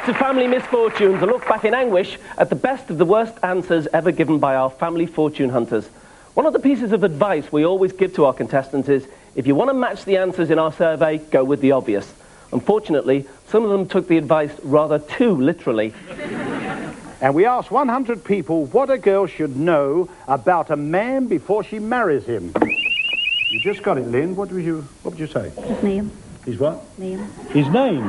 back to Family Misfortunes, a look back in anguish at the best of the worst answers ever given by our family fortune hunters. One of the pieces of advice we always give to our contestants is, if you want to match the answers in our survey, go with the obvious. Unfortunately, some of them took the advice rather too literally. And we asked 100 people what a girl should know about a man before she marries him. You just got it, Lynn. What would you say? His name. His what? Name. His name?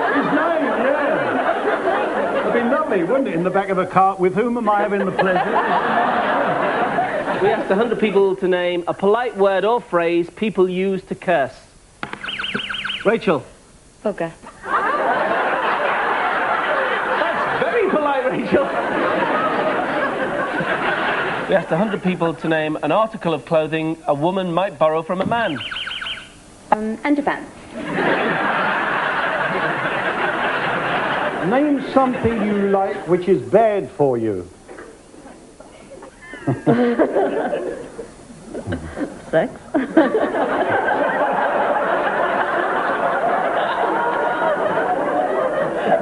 His name, yeah. It'd be lovely, wouldn't it, in the back of a cart? With whom am I having the pleasure? We asked 100 people to name a polite word or phrase people use to curse. Rachel. Bugger. That's very polite, Rachel. We asked 100 people to name an article of clothing a woman might borrow from a man. Underpants. Name something you like which is bad for you. Sex.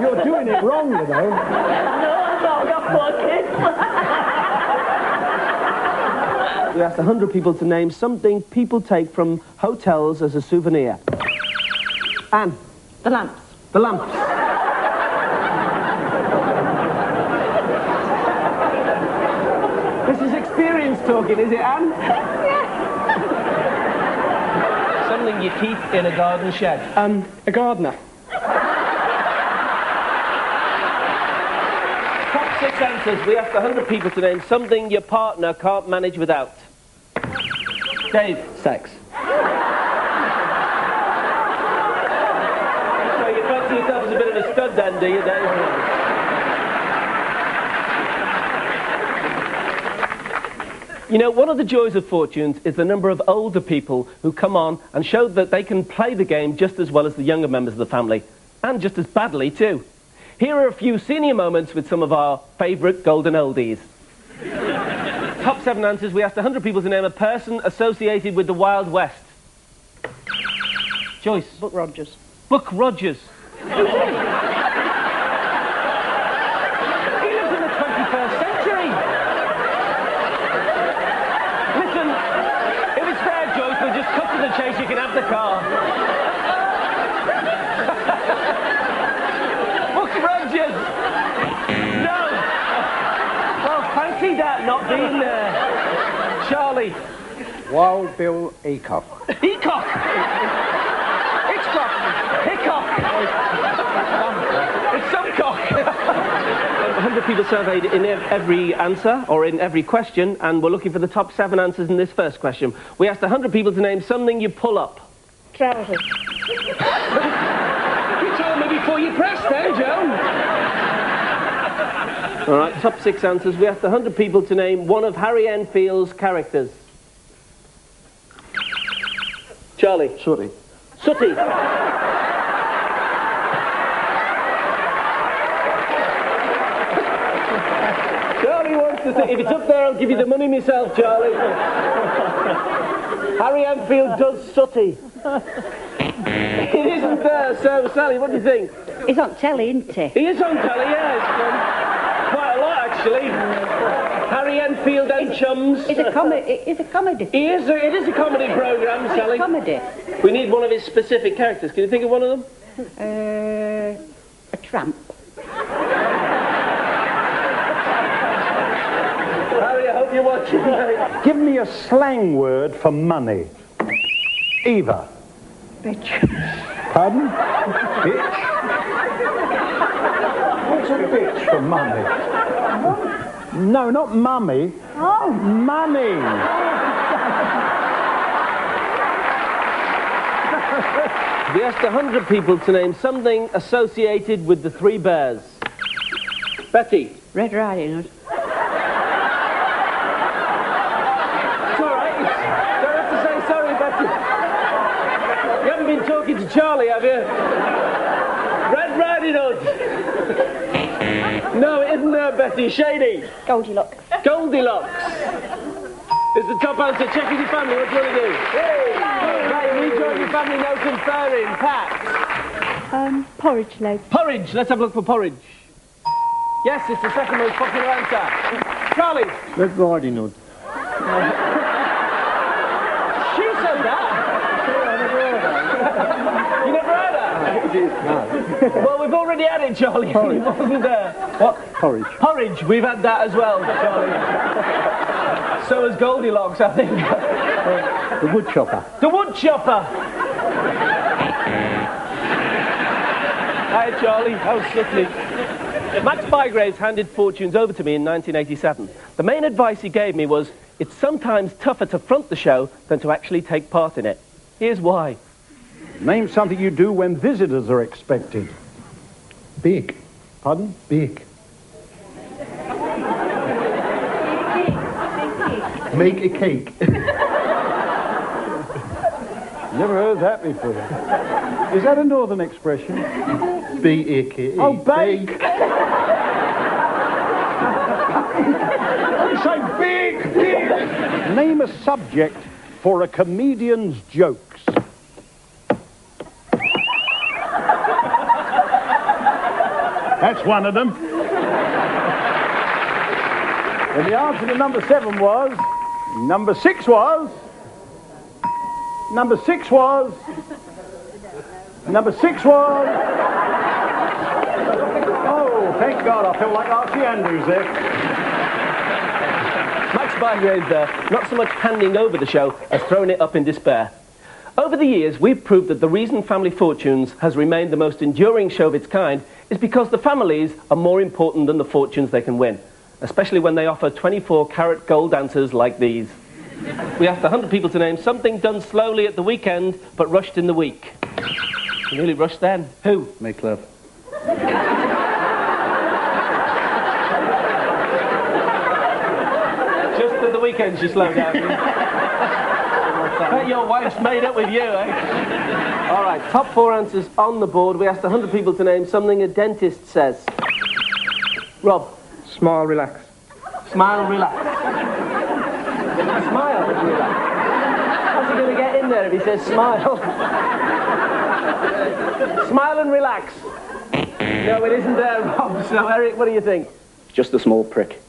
You're doing it wrong, you know. No, I've got 4 kids. We asked 100 people to name something people take from hotels as a souvenir. Anne. The lamps. The lamps. This is experience talking, is it, Anne? Yes. Something you keep in a garden shed. A gardener. Top 6 answers. We asked 100 people to name something your partner can't manage without. Dave. Sex. So you fancy yourself as a bit of a stud then, do you, Dave? You know, one of the joys of Fortunes is the number of older people who come on and show that they can play the game just as well as the younger members of the family, and just as badly too. Here are a few senior moments with some of our favourite golden oldies. Top 7 answers. We asked 100 people to name a person associated with the Wild West. Joyce. Buck Rogers. Buck Rogers. He lives in the 21st century. Listen, if it's fair, Joyce, we'll just cut to the chase. You can have the car. Buck Rogers. No. Well, fancy that not being there. Charlie. Wild Bill Eacock. Eacock. Hitchcock. Hickok. It's some cock. 100 people surveyed in every answer, or in every question, and we're looking for the top 7 answers in this first question. We asked 100 people to name something you pull up. Trousers. You told me before you pressed then, Joe. All right, top 6 answers. We asked 100 people to name one of Harry Enfield's characters. Charlie. Sooty. Sooty. Charlie wants to say, if it's up there, I'll give you the money myself, Charlie. Harry Enfield does Sooty. It isn't there, so Sally, what do you think? He's on telly, isn't he? He is on telly, yes. Quite a lot, actually. Harry Enfield and Chums. It's a comedy. It's a comedy. It is a comedy programme, Sally. It's comedy. We need one of his specific characters. Can you think of one of them? A tramp. Harry, I hope you're watching. Give me a slang word for money. Eva. Bitch. Pardon? Bitch? What's a bitch for money? No, not mummy. Oh. Money. We asked 100 people to name something associated with the 3 bears. Betty. Red Riding Hood. It's all right. Don't have to say sorry, Betty. You haven't been talking to Charlie, have you? Red Riding Hood. No, it isn't there, Betty. Shady. Goldilocks. Goldilocks. It's the top answer. Check with your family. What do you want to do? Right, rejoin your family. No conferring. Pat. Porridge leg. Porridge. Let's have a look for porridge. Yes, it's the second most popular answer. Charlie. Red Riding Hood. She said that. You never heard that? Well, we've already had it, Charlie. It wasn't there. What? Porridge. Porridge. We've had that as well, Charlie. So has Goldilocks, I think. The wood chopper. The wood chopper. Hi, Charlie. How subtly. Max Bygraves handed Fortunes over to me in 1987. The main advice he gave me was, it's sometimes tougher to front the show than to actually take part in it. Here's why. Name something you do when visitors are expected. Bake. Pardon? Bake. Make a cake. Never heard that before. Is that a northern expression? B-A-K-E. Oh, bake! You say big! Name a subject for a comedian's jokes. That's one of them. And the answer to number 7 was... Number 6 was... Number 6 was... Number 6 was... Oh, thank God, I feel like Archie Andrews there. Max Bygraves there, not so much handing over the show as throwing it up in despair. Over the years, we've proved that the reason Family Fortunes has remained the most enduring show of its kind is because the families are more important than the fortunes they can win, especially when they offer 24-carat gold answers like these. We asked 100 people to name something done slowly at the weekend, but rushed in the week. You nearly rushed then. Who? Make love. Just at the weekend she slowed down. Bet your wife's made up with you, eh? All right, top 4 answers on the board. We asked 100 people to name something a dentist says. Rob. Smile, relax. Smile, relax. Smile and relax. How's he going to get in there if he says smile? Smile and relax. No, it isn't there, Rob. So, Eric, what do you think? Just a small prick.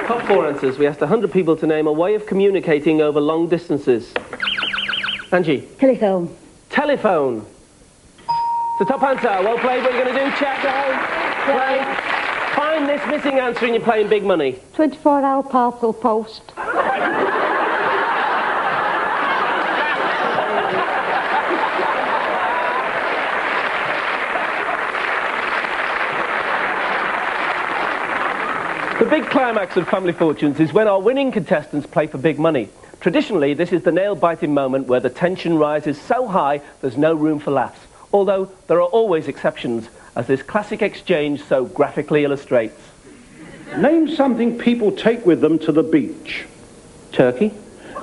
Top 4 answers. We asked 100 people to name a way of communicating over long distances. Angie. Telephone. Telephone. It's the top answer. Well played. What are you going to do? Check. Play. Find this missing answer and you're playing big money. 24-hour parcel post. The big climax of Family Fortunes is when our winning contestants play for big money. Traditionally, this is the nail-biting moment where the tension rises so high there's no room for laughs. Although there are always exceptions, as this classic exchange so graphically illustrates. Name something people take with them to the beach. Turkey.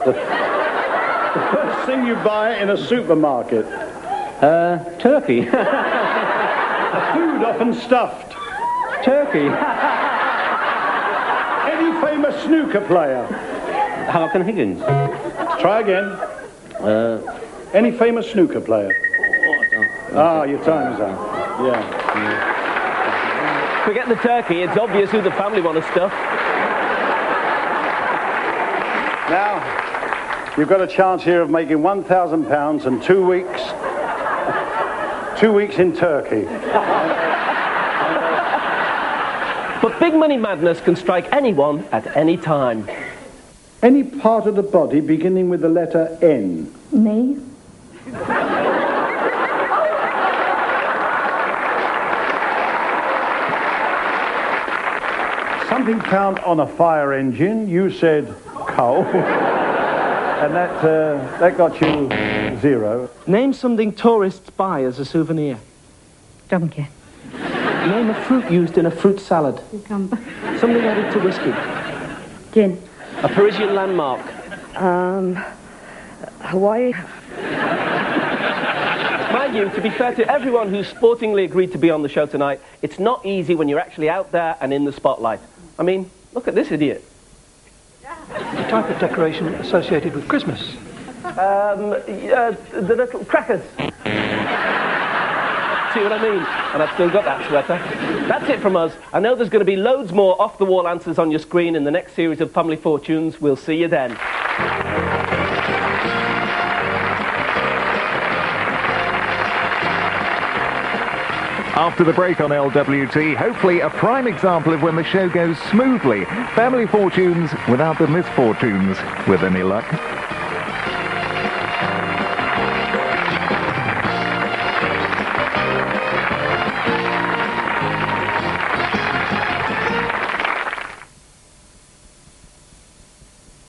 The first thing you buy in a supermarket. Turkey. Food often stuffed. Turkey. Any famous snooker player. Harkin Higgins. Try again. Any famous snooker player. Your time's up. Yeah. Forget the turkey, it's obvious who the family want to stuff. Now, you've got a chance here of making £1,000 and 2 weeks. 2 weeks in Turkey. But big money madness can strike anyone at any time. Any part of the body beginning with the letter N. Me. Something found on a fire engine. You said coal. And that got you 0. Name something tourists buy as a souvenir. Donkey. Name a fruit used in a fruit salad. Cucumber. Something added to whiskey. Gin. A Parisian landmark. Hawaii. My mind you, to be fair to everyone who sportingly agreed to be on the show tonight, it's not easy when you're actually out there and in the spotlight. I mean, look at this idiot. The type of decoration associated with Christmas. The little crackers. See what I mean? And I've still got that sweater. That's it from us. I know there's going to be loads more off-the-wall answers on your screen in the next series of Family Fortunes. We'll see you then. After the break on LWT, hopefully a prime example of when the show goes smoothly. Family Fortunes without the misfortunes, with any luck.